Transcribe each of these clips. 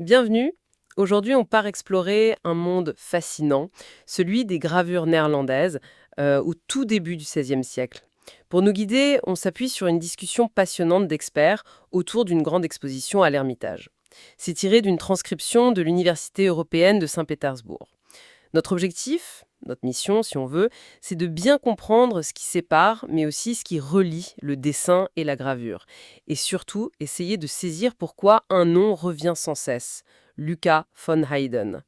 Bienvenue. Aujourd'hui, on part explorer un monde fascinant, celui des gravures néerlandaises, au tout début du XVIe siècle. Pour nous guider, on s'appuie sur une discussion passionnante d'experts autour d'une grande exposition à l'Ermitage. C'est tiré d'une transcription de l'Université européenne de Saint-Pétersbourg. Notre objectif, notre mission si on veut, c'est de bien comprendre ce qui sépare, mais aussi ce qui relie le dessin et la gravure. Et surtout, essayer de saisir pourquoi un nom revient sans cesse. Lucas von Haydn.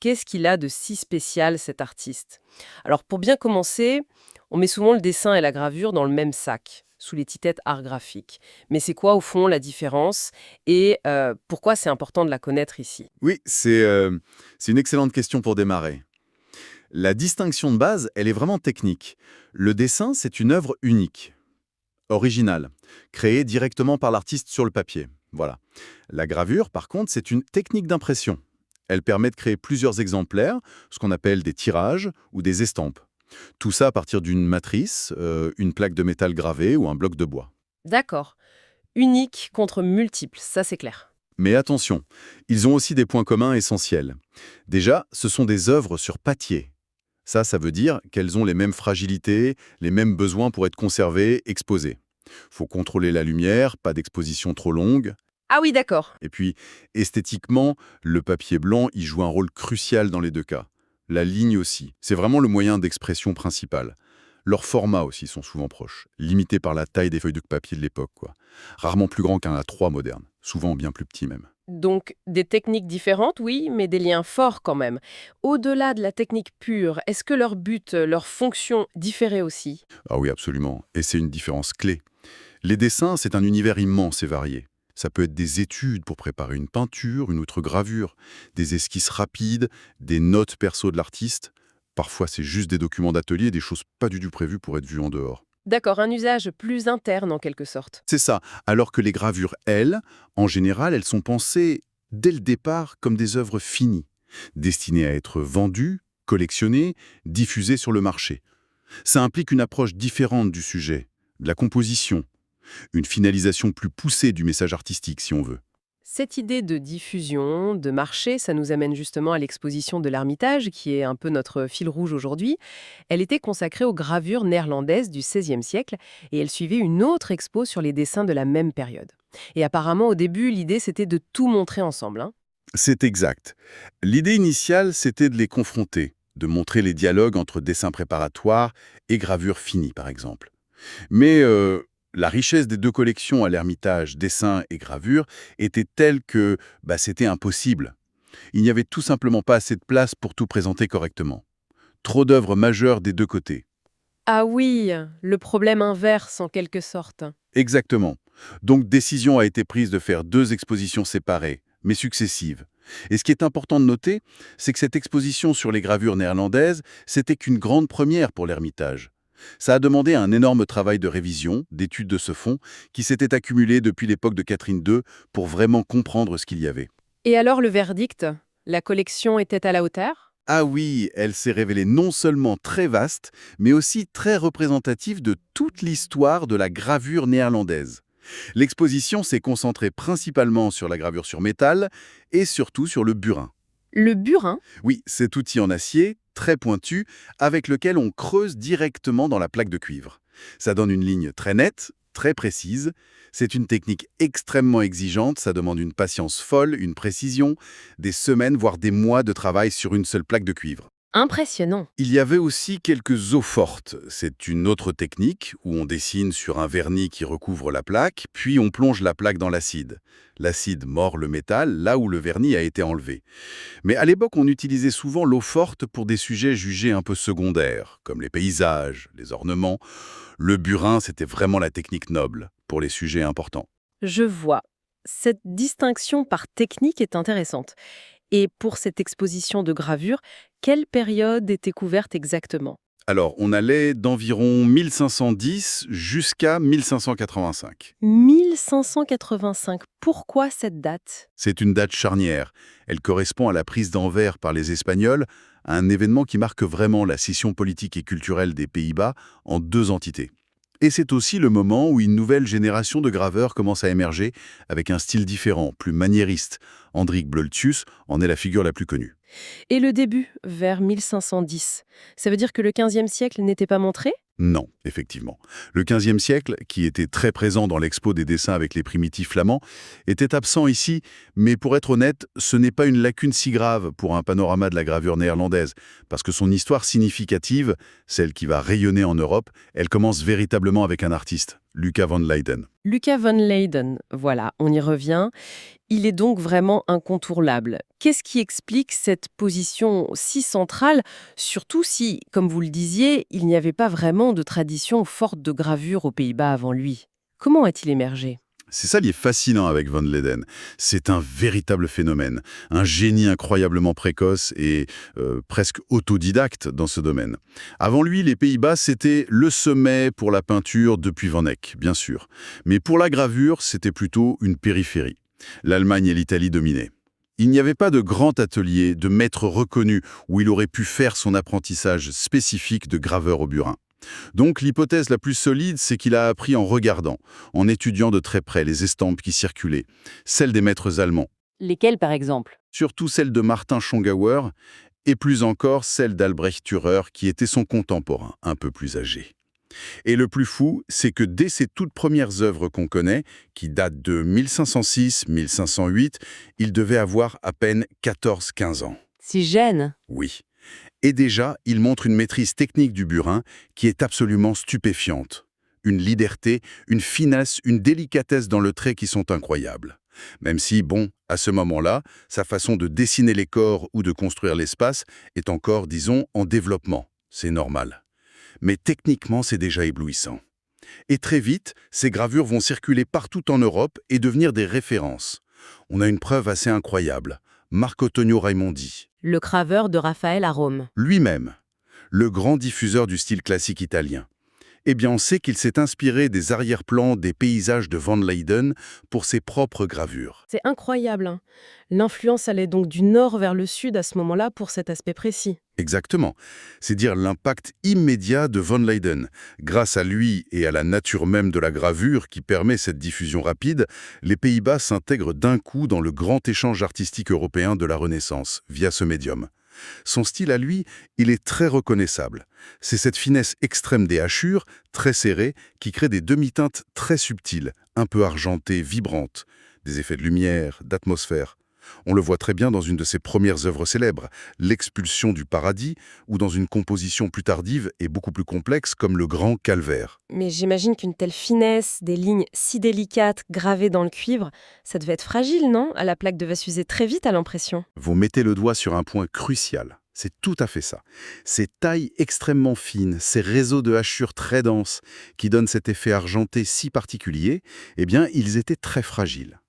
Qu'est-ce qu'il a de si spécial cet artiste? Alors pour bien commencer, on met souvent le dessin et la gravure dans le même sac, sous l'étiquette art graphique. Mais c'est quoi au fond la différence et pourquoi c'est important de la connaître ici? Oui, c'est une excellente question pour démarrer. La distinction de base, elle est vraiment technique. Le dessin, c'est une œuvre unique, originale, créée directement par l'artiste sur le papier. Voilà. La gravure, par contre, c'est une technique d'impression. Elle permet de créer plusieurs exemplaires, ce qu'on appelle des tirages ou des estampes. Tout ça à partir d'une matrice, une plaque de métal gravée ou un bloc de bois. D'accord. Unique contre multiple, ça c'est clair. Mais attention, ils ont aussi des points communs essentiels. Déjà, ce sont des œuvres sur papier. Ça veut dire qu'elles ont les mêmes fragilités, les mêmes besoins pour être conservées, exposées. Faut contrôler la lumière, pas d'exposition trop longue. Ah oui, d'accord. Et puis, esthétiquement, le papier blanc y joue un rôle crucial dans les deux cas. La ligne aussi. C'est vraiment le moyen d'expression principal. Leurs formats aussi sont souvent proches, limités par la taille des feuilles de papier de l'époque, quoi. Rarement plus grand qu'un A3 moderne, souvent bien plus petit même. Donc des techniques différentes, oui, mais des liens forts quand même. Au-delà de la technique pure, est-ce que leur but, leur fonction différait aussi? Ah oui, absolument. Et c'est une différence clé. Les dessins, c'est un univers immense et varié. Ça peut être des études pour préparer une peinture, une autre gravure, des esquisses rapides, des notes perso de l'artiste. Parfois, c'est juste des documents d'atelier, des choses pas du tout prévues pour être vues en dehors. D'accord, un usage plus interne en quelque sorte. C'est ça. Alors que les gravures, elles, en général, elles sont pensées dès le départ comme des œuvres finies, destinées à être vendues, collectionnées, diffusées sur le marché. Ça implique une approche différente du sujet, de la composition, une finalisation plus poussée du message artistique, si on veut. Cette idée de diffusion, de marché, ça nous amène justement à l'exposition de l'Ermitage, qui est un peu notre fil rouge aujourd'hui. Elle était consacrée aux gravures néerlandaises du XVIe siècle et elle suivait une autre expo sur les dessins de la même période. Et apparemment, au début, l'idée, c'était de tout montrer ensemble, hein. C'est exact. L'idée initiale, c'était de les confronter, de montrer les dialogues entre dessins préparatoires et gravures finies, par exemple. Mais la richesse des deux collections à l'Ermitage, dessins et gravures, était telle que c'était impossible. Il n'y avait tout simplement pas assez de place pour tout présenter correctement. Trop d'œuvres majeures des deux côtés. Ah oui, le problème inverse en quelque sorte. Exactement. Donc décision a été prise de faire deux expositions séparées, mais successives. Et ce qui est important de noter, c'est que cette exposition sur les gravures néerlandaises, c'était qu'une grande première pour l'Ermitage. Ça a demandé un énorme travail de révision, d'étude de ce fond, qui s'était accumulé depuis l'époque de Catherine II pour vraiment comprendre ce qu'il y avait. Et alors le verdict? La collection était à la hauteur? Ah oui, elle s'est révélée non seulement très vaste, mais aussi très représentative de toute l'histoire de la gravure néerlandaise. L'exposition s'est concentrée principalement sur la gravure sur métal et surtout sur le burin. Le burin? Oui, cet outil en acier, très pointu, avec lequel on creuse directement dans la plaque de cuivre. Ça donne une ligne très nette, très précise. C'est une technique extrêmement exigeante, ça demande une patience folle, une précision, des semaines voire des mois de travail sur une seule plaque de cuivre. Impressionnant. Il y avait aussi quelques eaux fortes. C'est une autre technique où on dessine sur un vernis qui recouvre la plaque, puis on plonge la plaque dans l'acide. L'acide mord le métal là où le vernis a été enlevé. Mais à l'époque, on utilisait souvent l'eau forte pour des sujets jugés un peu secondaires, comme les paysages, les ornements. Le burin, c'était vraiment la technique noble pour les sujets importants. Je vois. Cette distinction par technique est intéressante. Et pour cette exposition de gravure, quelle période était couverte exactement? Alors, on allait d'environ 1510 jusqu'à 1585. 1585. Pourquoi cette date? C'est une date charnière. Elle correspond à la prise d'Anvers par les Espagnols, à un événement qui marque vraiment la scission politique et culturelle des Pays-Bas en deux entités. Et c'est aussi le moment où une nouvelle génération de graveurs commence à émerger avec un style différent, plus maniériste. Hendrik Blœthius en est la figure la plus connue. Et le début, vers 1510, ça veut dire que le XVe siècle n'était pas montré? Non, effectivement. Le XVe siècle, qui était très présent dans l'expo des dessins avec les primitifs flamands, était absent ici, mais pour être honnête, ce n'est pas une lacune si grave pour un panorama de la gravure néerlandaise, parce que son histoire significative, celle qui va rayonner en Europe, elle commence véritablement avec un artiste, Lucas van Leyden. Lucas van Leyden, voilà, on y revient. Il est donc vraiment incontournable. Qu'est-ce qui explique cette position si centrale, surtout si, comme vous le disiez, il n'y avait pas vraiment de tradition forte de gravure aux Pays-Bas avant lui? Comment a-t-il émergé? C'est ça qui est fascinant avec Van Leyden. C'est un véritable phénomène, un génie incroyablement précoce et presque autodidacte dans ce domaine. Avant lui, les Pays-Bas, c'était le sommet pour la peinture depuis Van Eyck, bien sûr. Mais pour la gravure, c'était plutôt une périphérie. L'Allemagne et l'Italie dominaient. Il n'y avait pas de grand atelier, de maître reconnu où il aurait pu faire son apprentissage spécifique de graveur au burin. Donc l'hypothèse la plus solide, c'est qu'il a appris en regardant, en étudiant de très près les estampes qui circulaient, celles des maîtres allemands, Lesquels, par exemple? surtout celles de Martin Schongauer, et plus encore celles d'Albrecht Dürer, qui était son contemporain, un peu plus âgé. Et le plus fou, c'est que dès ses toutes premières œuvres qu'on connaît, qui datent de 1506-1508, il devait avoir à peine 14-15 ans. Si jeune. Oui. Et déjà, il montre une maîtrise technique du burin qui est absolument stupéfiante. Une liberté, une finesse, une délicatesse dans le trait qui sont incroyables. Même si, bon, à ce moment-là, sa façon de dessiner les corps ou de construire l'espace est encore, disons, en développement. C'est normal. Mais techniquement, c'est déjà éblouissant. Et très vite, ces gravures vont circuler partout en Europe et devenir des références. On a une preuve assez incroyable. Marco Tonio Raimondi, Le graveur de Raphaël à Rome. lui-même, le grand diffuseur du style classique italien. Eh bien, on sait qu'il s'est inspiré des arrière-plans des paysages de Van Leyden pour ses propres gravures. C'est incroyable, hein. L'influence allait donc du nord vers le sud à ce moment-là pour cet aspect précis. Exactement. C'est dire l'impact immédiat de Van Leyden. Grâce à lui et à la nature même de la gravure qui permet cette diffusion rapide, les Pays-Bas s'intègrent d'un coup dans le grand échange artistique européen de la Renaissance, via ce médium. Son style à lui, il est très reconnaissable. C'est cette finesse extrême des hachures, très serrées, qui crée des demi-teintes très subtiles, un peu argentées, vibrantes, des effets de lumière, d'atmosphère. On le voit très bien dans une de ses premières œuvres célèbres, L'Expulsion du paradis, ou dans une composition plus tardive et beaucoup plus complexe comme Le Grand Calvaire. Mais j'imagine qu'une telle finesse, des lignes si délicates gravées dans le cuivre, ça devait être fragile, non? La plaque devait s'user très vite à l'impression. Vous mettez le doigt sur un point crucial. C'est tout à fait ça. Ces tailles extrêmement fines, ces réseaux de hachures très denses, qui donnent cet effet argenté si particulier, eh bien, ils étaient très fragiles.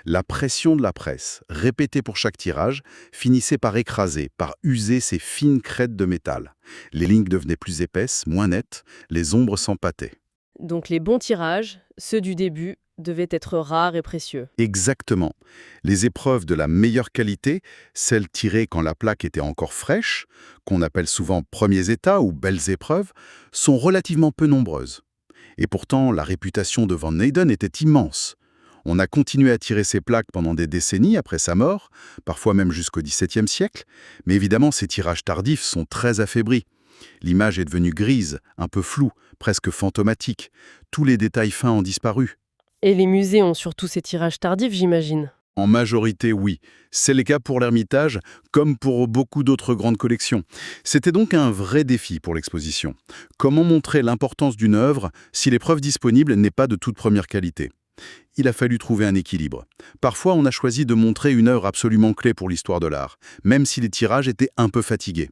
La pression de la presse, répétée pour chaque tirage, finissait par écraser, par user ces fines crêtes de métal. Les lignes devenaient plus épaisses, moins nettes, les ombres s'empâtaient. Donc les bons tirages, ceux du début, devaient être rares et précieux. Exactement. Les épreuves de la meilleure qualité, celles tirées quand la plaque était encore fraîche, qu'on appelle souvent premiers états ou belles épreuves, sont relativement peu nombreuses. Et pourtant, la réputation de Van Leyden était immense. On a continué à tirer ces plaques pendant des décennies après sa mort, parfois même jusqu'au XVIIe siècle, mais évidemment ces tirages tardifs sont très affaiblis. L'image est devenue grise, un peu floue, presque fantomatique. Tous les détails fins ont disparu. Et les musées ont surtout ces tirages tardifs, j'imagine. En majorité, oui. C'est le cas pour l'Ermitage, comme pour beaucoup d'autres grandes collections. C'était donc un vrai défi pour l'exposition. Comment montrer l'importance d'une œuvre si l'épreuve disponible n'est pas de toute première qualité ? Il a fallu trouver un équilibre. Parfois, on a choisi de montrer une œuvre absolument clé pour l'histoire de l'art, même si les tirages étaient un peu fatigués.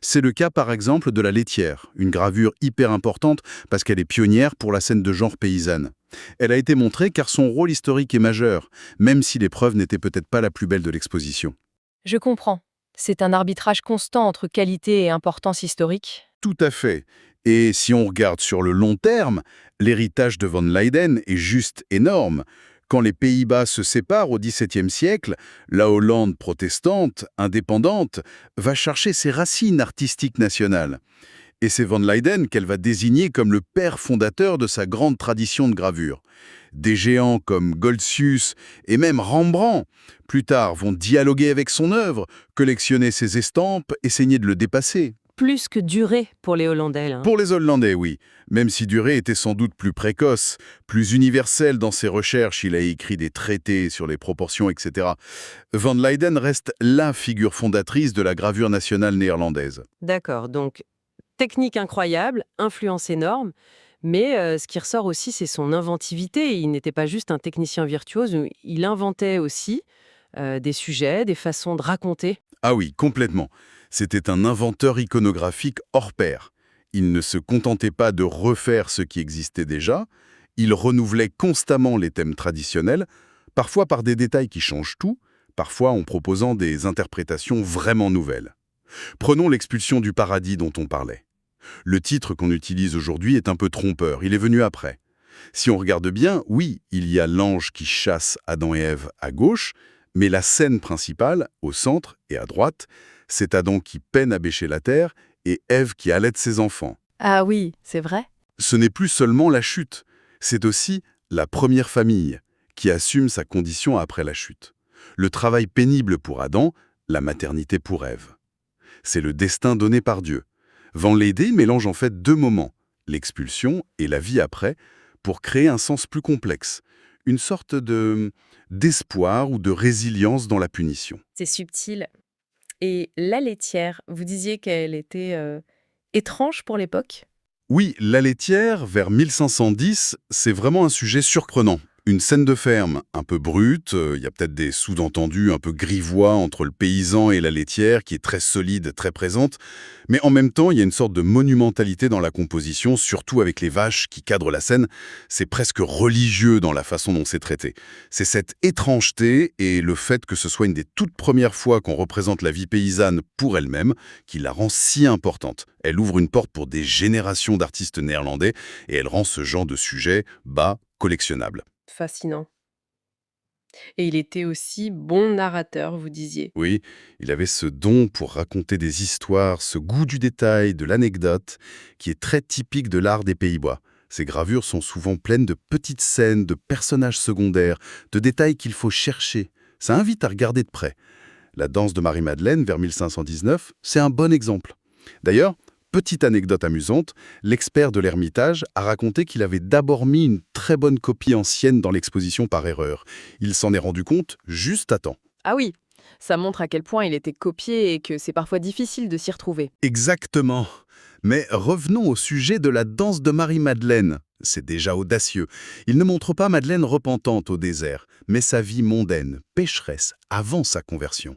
C'est le cas par exemple de La Laitière, une gravure hyper importante parce qu'elle est pionnière pour la scène de genre paysanne. Elle a été montrée car son rôle historique est majeur, même si l'épreuve n'était peut-être pas la plus belle de l'exposition. Je comprends. C'est un arbitrage constant entre qualité et importance historique. Tout à fait. Et si on regarde sur le long terme, l'héritage de Van Leyden est juste énorme. Quand les Pays-Bas se séparent au XVIIe siècle, la Hollande protestante, indépendante, va chercher ses racines artistiques nationales. Et c'est Van Leyden qu'elle va désigner comme le père fondateur de sa grande tradition de gravure. Des géants comme Goltzius et même Rembrandt, plus tard, vont dialoguer avec son œuvre, collectionner ses estampes, essayer de le dépasser. Plus que Durer pour les Hollandais, là. Pour les Hollandais, oui. Même si Durer était sans doute plus précoce, plus universel dans ses recherches, il a écrit des traités sur les proportions, etc. Van Leyden reste la figure fondatrice de la gravure nationale néerlandaise. D'accord, donc technique incroyable, influence énorme, mais ce qui ressort aussi, c'est son inventivité. Il n'était pas juste un technicien virtuose, il inventait aussi des sujets, des façons de raconter. Ah oui, complètement. C'était un inventeur iconographique hors pair. Il ne se contentait pas de refaire ce qui existait déjà, il renouvelait constamment les thèmes traditionnels, parfois par des détails qui changent tout, parfois en proposant des interprétations vraiment nouvelles. Prenons l'expulsion du paradis dont on parlait. Le titre qu'on utilise aujourd'hui est un peu trompeur, il est venu après. Si on regarde bien, oui, il y a l'ange qui chasse Adam et Ève à gauche, mais la scène principale, au centre et à droite, c'est Adam qui peine à bêcher la terre et Ève qui allaite ses enfants. Ah oui, c'est vrai. Ce n'est plus seulement la chute, c'est aussi la première famille qui assume sa condition après la chute. Le travail pénible pour Adam, la maternité pour Ève. C'est le destin donné par Dieu. Van Leyden mélange en fait deux moments, l'expulsion et la vie après, pour créer un sens plus complexe, une sorte d'espoir ou de résilience dans la punition. C'est subtil. Et la laitière, vous disiez qu'elle était étrange pour l'époque? Oui, la laitière, vers 1510, c'est vraiment un sujet surprenant. Une scène de ferme un peu brute, il y a peut-être des sous-entendus un peu grivois entre le paysan et la laitière qui est très solide, très présente, mais en même temps, il y a une sorte de monumentalité dans la composition, surtout avec les vaches qui cadrent la scène. C'est presque religieux dans la façon dont c'est traité. C'est cette étrangeté et le fait que ce soit une des toutes premières fois qu'on représente la vie paysanne pour elle-même qui la rend si importante. Elle ouvre une porte pour des générations d'artistes néerlandais et elle rend ce genre de sujet, collectionnable. Fascinant. Et il était aussi bon narrateur, vous disiez. Oui, il avait ce don pour raconter des histoires, ce goût du détail, de l'anecdote, qui est très typique de l'art des Pays-Bas. Ces gravures sont souvent pleines de petites scènes, de personnages secondaires, de détails qu'il faut chercher. Ça invite à regarder de près. La danse de Marie-Madeleine, vers 1519, c'est un bon exemple. D'ailleurs, petite anecdote amusante, l'expert de l'Ermitage a raconté qu'il avait d'abord mis une très bonne copie ancienne dans l'exposition par erreur. Il s'en est rendu compte juste à temps. Ah oui, ça montre à quel point il était copié et que c'est parfois difficile de s'y retrouver. Exactement. Mais revenons au sujet de la danse de Marie-Madeleine. C'est déjà audacieux. Il ne montre pas Madeleine repentante au désert, mais sa vie mondaine, pécheresse, avant sa conversion.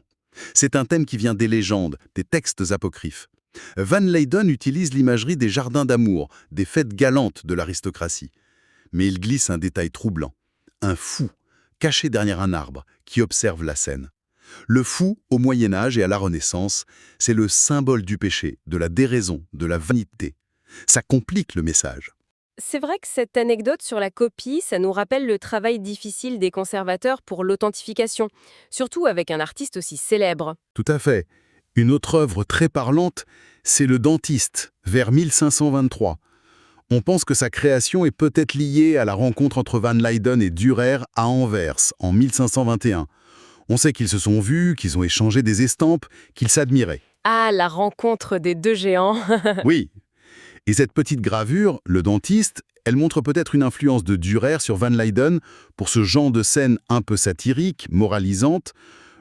C'est un thème qui vient des légendes, des textes apocryphes. Van Leyden utilise l'imagerie des jardins d'amour, des fêtes galantes de l'aristocratie. Mais il glisse un détail troublant. Un fou, caché derrière un arbre, qui observe la scène. Le fou, au Moyen-Âge et à la Renaissance, c'est le symbole du péché, de la déraison, de la vanité. Ça complique le message. C'est vrai que cette anecdote sur la copie, ça nous rappelle le travail difficile des conservateurs pour l'authentification, surtout avec un artiste aussi célèbre. Tout à fait. Une autre œuvre très parlante, c'est Le Dentiste, vers 1523. On pense que sa création est peut-être liée à la rencontre entre Van Leyden et Dürer à Anvers, en 1521. On sait qu'ils se sont vus, qu'ils ont échangé des estampes, qu'ils s'admiraient. Ah, la rencontre des deux géants. Oui. Et cette petite gravure, Le Dentiste, elle montre peut-être une influence de Dürer sur Van Leyden pour ce genre de scène un peu satirique, moralisante.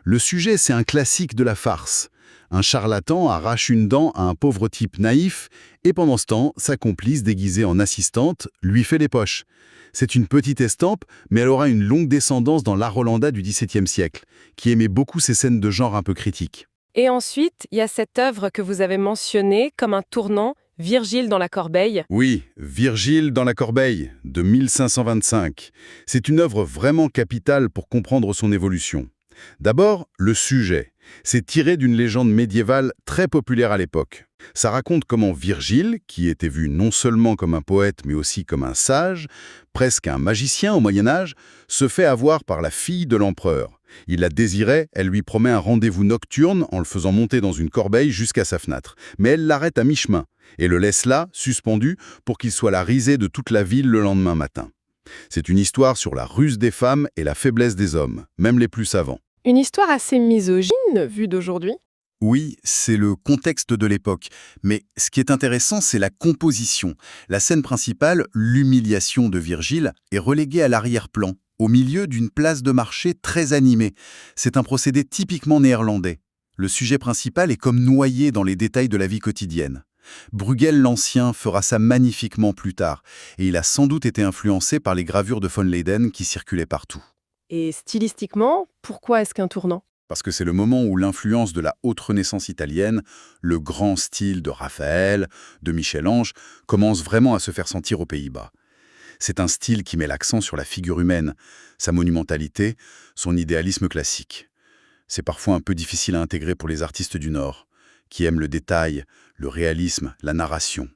Le sujet, c'est un classique de la farce. Un charlatan arrache une dent à un pauvre type naïf et pendant ce temps, sa complice déguisée en assistante lui fait les poches. C'est une petite estampe, mais elle aura une longue descendance dans l'art hollandais du XVIIe siècle, qui aimait beaucoup ces scènes de genre un peu critiques. Et ensuite, il y a cette œuvre que vous avez mentionnée comme un tournant, Virgile dans la Corbeille. Oui, Virgile dans la Corbeille, de 1525. C'est une œuvre vraiment capitale pour comprendre son évolution. D'abord, le sujet. C'est tiré d'une légende médiévale très populaire à l'époque. Ça raconte comment Virgile, qui était vu non seulement comme un poète mais aussi comme un sage, presque un magicien au Moyen-Âge, se fait avoir par la fille de l'empereur. Il la désirait, elle lui promet un rendez-vous nocturne en le faisant monter dans une corbeille jusqu'à sa fenêtre. Mais elle l'arrête à mi-chemin. et le laisse là, suspendu, pour qu'il soit la risée de toute la ville le lendemain matin. C'est une histoire sur la ruse des femmes et la faiblesse des hommes, même les plus savants. Une histoire assez misogyne, vue d'aujourd'hui. Oui, c'est le contexte de l'époque, mais ce qui est intéressant, c'est la composition. La scène principale, l'humiliation de Virgile, est reléguée à l'arrière-plan, au milieu d'une place de marché très animée. C'est un procédé typiquement néerlandais. Le sujet principal est comme noyé dans les détails de la vie quotidienne. Bruegel l'Ancien fera ça magnifiquement plus tard, et il a sans doute été influencé par les gravures de von Leyden qui circulaient partout. Et stylistiquement, pourquoi est-ce qu'un tournant? Parce que c'est le moment où l'influence de la haute Renaissance italienne, le grand style de Raphaël, de Michel-Ange, commence vraiment à se faire sentir aux Pays-Bas. C'est un style qui met l'accent sur la figure humaine, sa monumentalité, son idéalisme classique. C'est parfois un peu difficile à intégrer pour les artistes du Nord, qui aiment le détail, le réalisme, la narration.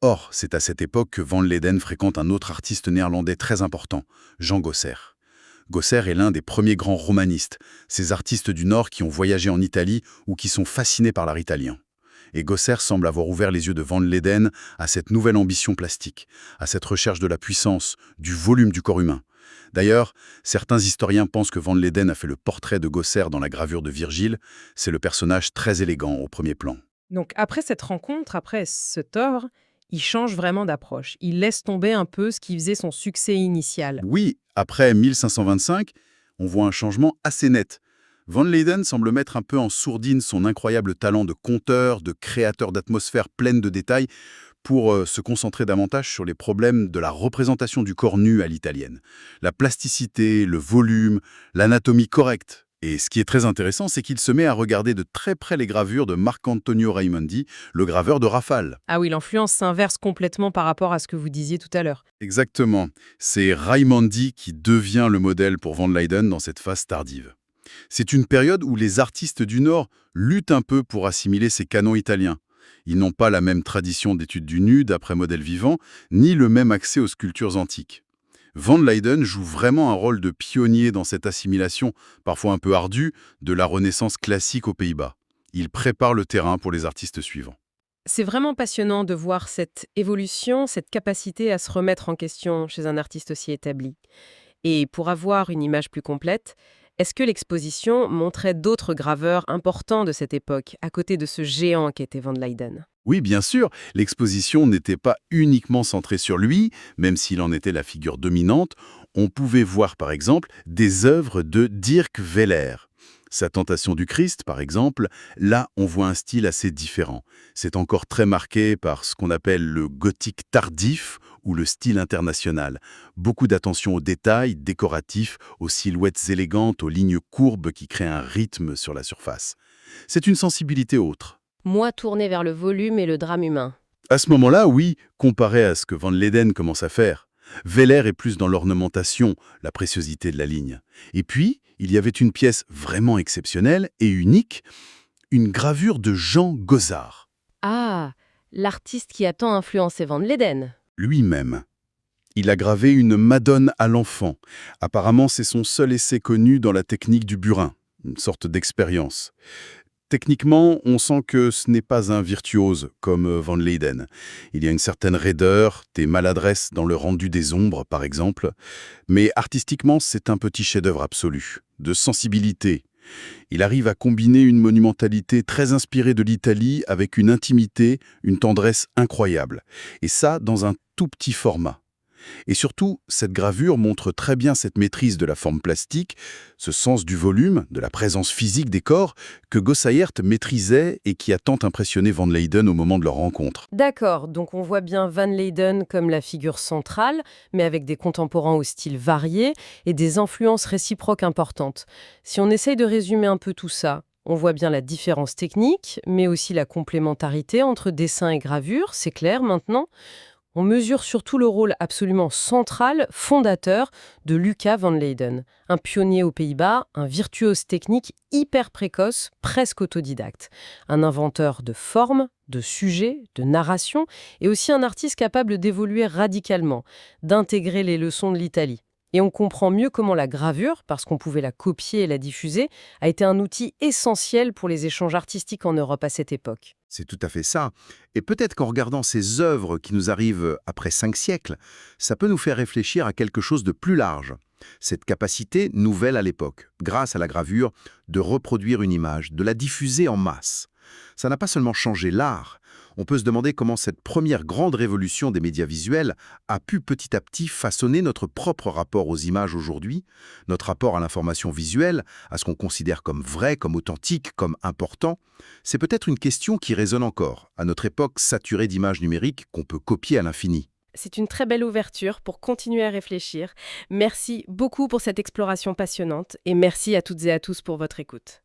Or, c'est à cette époque que van Leyden fréquente un autre artiste néerlandais très important, Jean Gosser. Gosser est l'un des premiers grands romanistes, ces artistes du Nord qui ont voyagé en Italie ou qui sont fascinés par l'art italien. Et Gosser semble avoir ouvert les yeux de van Leyden à cette nouvelle ambition plastique, à cette recherche de la puissance, du volume du corps humain. D'ailleurs, certains historiens pensent que van Leyden a fait le portrait de Gosser dans la gravure de Virgile. C'est le personnage très élégant au premier plan. Donc après cette rencontre, après ce tort, il change vraiment d'approche. Il laisse tomber un peu ce qui faisait son succès initial. Oui, après 1525, on voit un changement assez net. Van Leyden semble mettre un peu en sourdine son incroyable talent de conteur, de créateur d'atmosphères pleines de détails, pour se concentrer davantage sur les problèmes de la représentation du corps nu à l'italienne. La plasticité, le volume, l'anatomie correcte. Et ce qui est très intéressant, c'est qu'il se met à regarder de très près les gravures de Marcantonio Raimondi, le graveur de Rafale. Ah oui, l'influence s'inverse complètement par rapport à ce que vous disiez tout à l'heure. Exactement. C'est Raimondi qui devient le modèle pour van Leyden dans cette phase tardive. C'est une période où les artistes du Nord luttent un peu pour assimiler ces canons italiens. Ils n'ont pas la même tradition d'étude du nu d'après modèle vivant, ni le même accès aux sculptures antiques. Van Leyden joue vraiment un rôle de pionnier dans cette assimilation, parfois un peu ardue, de la Renaissance classique aux Pays-Bas. Il prépare le terrain pour les artistes suivants. C'est vraiment passionnant de voir cette évolution, cette capacité à se remettre en question chez un artiste aussi établi. Et pour avoir une image plus complète, est-ce que l'exposition montrait d'autres graveurs importants de cette époque, à côté de ce géant qu'était van Leyden? Oui, bien sûr, l'exposition n'était pas uniquement centrée sur lui, même s'il en était la figure dominante. On pouvait voir par exemple des œuvres de Dirk Weller. Sa Tentation du Christ, par exemple, là on voit un style assez différent. C'est encore très marqué par ce qu'on appelle le gothique tardif ou le style international. Beaucoup d'attention aux détails décoratifs, aux silhouettes élégantes, aux lignes courbes qui créent un rythme sur la surface. C'est une sensibilité autre. Moi tourné vers le volume et le drame humain. À ce moment-là, oui, comparé à ce que van Leyden commence à faire. Weller est plus dans l'ornementation, la préciosité de la ligne. Et puis, il y avait une pièce vraiment exceptionnelle et unique, une gravure de Jean Gozard, Ah, l'artiste qui a tant influencé Van Leyden. lui-même. Il a gravé une Madone à l'enfant. Apparemment, c'est son seul essai connu dans la technique du burin, une sorte d'expérience. Techniquement, on sent que ce n'est pas un virtuose comme van Leyden. Il y a une certaine raideur, des maladresses dans le rendu des ombres, par exemple. Mais artistiquement, c'est un petit chef-d'œuvre absolu, de sensibilité. Il arrive à combiner une monumentalité très inspirée de l'Italie avec une intimité, une tendresse incroyable. Et ça, dans un tout petit format. Et surtout, cette gravure montre très bien cette maîtrise de la forme plastique, ce sens du volume, de la présence physique des corps, que Gossaert maîtrisait et qui a tant impressionné van Leyden au moment de leur rencontre. D'accord, donc on voit bien van Leyden comme la figure centrale, mais avec des contemporains au style varié et des influences réciproques importantes. Si on essaye de résumer un peu tout ça, on voit bien la différence technique, mais aussi la complémentarité entre dessin et gravure, c'est clair maintenant. On mesure surtout le rôle absolument central, fondateur de Lucas van Leyden, un pionnier aux Pays-Bas, un virtuose technique hyper précoce, presque autodidacte, un inventeur de forme, de sujet, de narration, et aussi un artiste capable d'évoluer radicalement, d'intégrer les leçons de l'Italie. Et on comprend mieux comment la gravure, parce qu'on pouvait la copier et la diffuser, a été un outil essentiel pour les échanges artistiques en Europe à cette époque. C'est tout à fait ça. Et peut-être qu'en regardant ces œuvres qui nous arrivent après 5 siècles, ça peut nous faire réfléchir à quelque chose de plus large. Cette capacité nouvelle à l'époque, grâce à la gravure, de reproduire une image, de la diffuser en masse. Ça n'a pas seulement changé l'art. On peut se demander comment cette première grande révolution des médias visuels a pu petit à petit façonner notre propre rapport aux images aujourd'hui, notre rapport à l'information visuelle, à ce qu'on considère comme vrai, comme authentique, comme important. C'est peut-être une question qui résonne encore, à notre époque saturée d'images numériques qu'on peut copier à l'infini. C'est une très belle ouverture pour continuer à réfléchir. Merci beaucoup pour cette exploration passionnante et merci à toutes et à tous pour votre écoute.